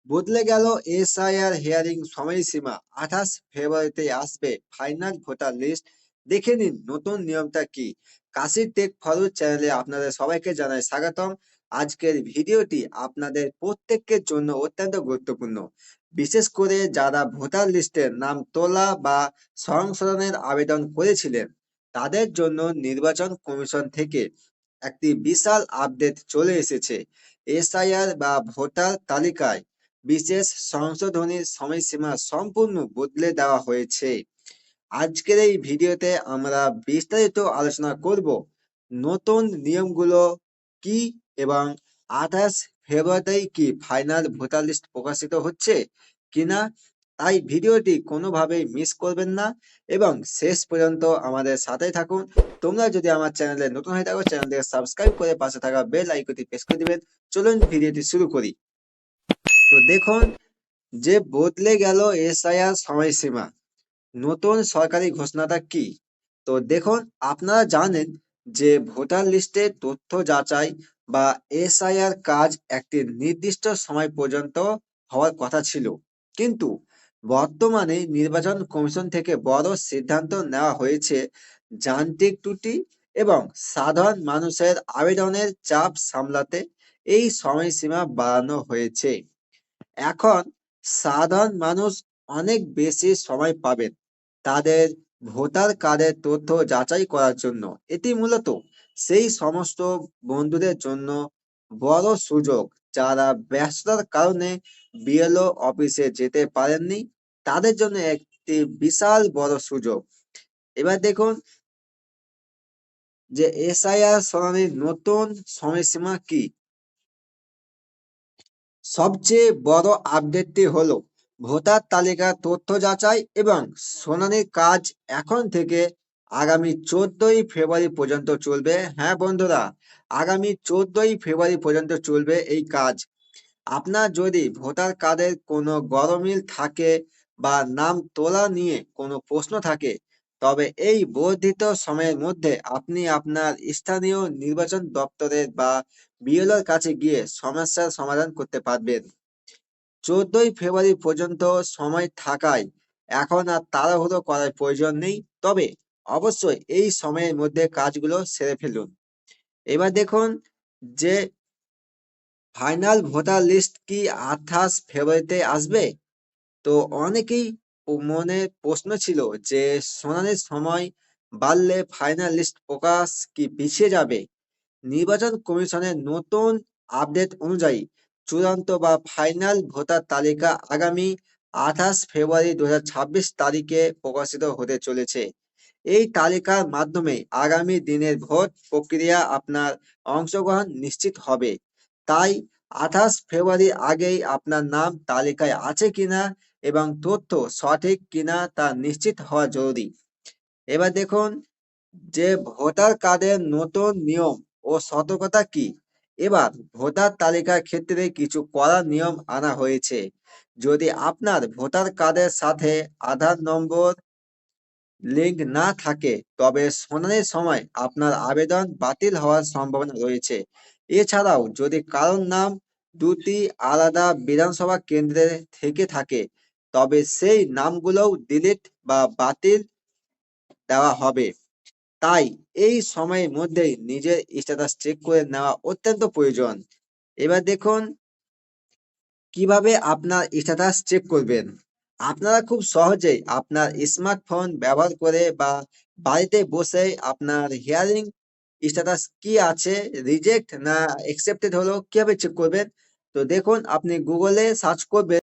বদলে গেল SIR hearing সময়সীমা। 28 ফেব্রুয়ারিতে আসবে ফাইনাল ভোটার লিস্ট। দেখে নিন নতুন নিয়মটা কি। কাশির টেক ফরওয়ার্ড চ্যানেলে আপনাদের সবাইকে জানাই স্বাগতম। আজকের ভিডিওটি আপনাদের প্রত্যেকের জন্য অত্যন্ত গুরুত্বপূর্ণ, বিশেষ করে যারা ভোটার লিস্টের নাম তোলা বা সংশোধনের আবেদন করেছিলেন। তাদের জন্য নির্বাচন কমিশন থেকে একটি বিশাল আপডেট চলে এসেছে। এসআইআর বা ভোটার তালিকায় বিশেষ সংশোধনীর সময়সীমা সম্পূর্ণ বদলে দেওয়া হয়েছে। আজকের এই ভিডিওতে আমরা বিস্তারিত আলোচনা করব নতুন নিয়মগুলো কি এবং 28 ফেব্রুয়ারিতেই কি ফাইনাল ভোটার লিস্ট প্রকাশিত হচ্ছে কিনা। তাই ভিডিওটি কোনোভাবেই মিস করবেন না এবং শেষ পর্যন্ত আমাদের সাথেই থাকুন। তোমরা যদি আমার চ্যানেলে নতুন হয়ে থাকো, চ্যানেলটিকে সাবস্ক্রাইব করে পাশে থাকা বেল আইকনটি প্রেস করে দিবেন। চলুন ভিডিওটি শুরু করি। তো দেখুন, যে বদলে গেল এসআইআর সময়সীমা, নতুন সরকারি ঘোষণাটা কি। তো দেখুন, আপনারা জানেন যে ভোটার লিস্টে তথ্য যাচাই বা এসআইআর কাজ একটি নির্দিষ্ট সময় পর্যন্ত হওয়ার কথা ছিল, কিন্তু বর্তমানে নির্বাচন কমিশন থেকে বড় সিদ্ধান্ত নেওয়া হয়েছে। যান্ত্রিক ত্রুটি এবং সাধারণ মানুষের আবেদনের চাপ সামলাতে এই সময়সীমা বাড়ানো হয়েছে। এখন সাধারণ মানুষ অনেক বেশি সময় পাবেন তাদের ভোটার কার্ডের তথ্য যাচাই করার জন্য। এটি মূলত সেই সমস্ত বন্ধুদের জন্য বড় সুযোগ যারা ব্যস্ততার কারণে বিএলও অফিসে যেতে পারেননি। তাদের জন্য একটি বিশাল বড় সুযোগ। এবার দেখুন যে এসআইআর শুনানির নতুন সময়সীমা কি। সবচেয়ে বড় আপডেটটি হলো ভোটার তালিকার তথ্য যাচাই এবং শুনানির কাজ এখন থেকে আগামী 14ই ফেব্রুয়ারি পর্যন্ত চলবে। হ্যাঁ বন্ধুরা, আগামী 14ই ফেব্রুয়ারি পর্যন্ত চলবে এই কাজ। আপনার যদি ভোটার কার্ডের কোনো গরমিল থাকে বা নাম তোলা নিয়ে কোনো প্রশ্ন থাকে, তবে এই বর্ধিত সময়ের মধ্যে আপনি আপনার স্থানীয় নির্বাচন দপ্তরের বা বিএলওর কাছে গিয়ে সমস্যার সমাধান করতে পারবেন। 14ই ফেব্রুয়ারি পর্যন্ত সময় থাকায় এখন আর তাড়াহুড়ো করার প্রয়োজন নেই, তবে অবশ্যই এই সময়ের মধ্যে কাজগুলো সেরে ফেলুন। এবার দেখুন যে ফাইনাল ভোটার লিস্ট কি 28 ফেব্রুয়ারিতে আসবে। তো অনেকেই মনে প্রশ্ন ছিল যে শুনানির সময় বাড়লে ফাইনাল লিস্ট প্রকাশ কি পিছিয়ে যাবে। নির্বাচন কমিশনের নতুন আপডেট অনুযায়ী চূড়ান্ত বা ফাইনাল ভোটার তালিকা আগামী 28 ফেব্রুয়ারি 2026 তারিখে প্রকাশিত হতে চলেছে। এই তালিকার মাধ্যমে আগামী দিনের ভোট প্রক্রিয়া আপনার অংশগ্রহণ নিশ্চিত হবে। তাই 28 ফেব্রুয়ারির আগেই আপনার নাম তালিকায় আছে কিনা এবং তথ্য সঠিক কিনা তা নিশ্চিত হওয়া জরুরি। এবার দেখুন যে ভোটার কার্ডের নতুন নিয়ম ও সতর্কতা কি। এবার ভোটার তালিকার ক্ষেত্রে কিছু কড়া নিয়ম আনা হয়েছে। যদি আপনার ভোটার কার্ডের সাথে আধার নম্বর লিঙ্ক না থাকে, তবে শুনানির সময় আপনার আবেদন বাতিল হওয়ার সম্ভাবনা রয়েছে। এছাড়াও যদি কারোর নাম দুটি আলাদা বিধানসভা কেন্দ্রে থেকে থাকে, তবে সেই নামগুলোও ডিলিট বা বাতিল দেওয়া হবে। তাই এই সময়ের মধ্যেই নিজের স্ট্যাটাস চেক করে নেওয়া অত্যন্ত প্রয়োজন। এবার দেখুন কিভাবে আপনার স্ট্যাটাস চেক করবেন। আপনারা খুব সহজেই আপনার স্মার্টফোন ব্যবহার করে বা বাড়িতে বসে আপনার হিয়ারিং স্ট্যাটাস কি আছে, রিজেক্ট না অ্যাকসেপ্টেড হলো কিভাবে চেক করবেন। তো দেখুন, আপনি গুগলে সার্চ করবেন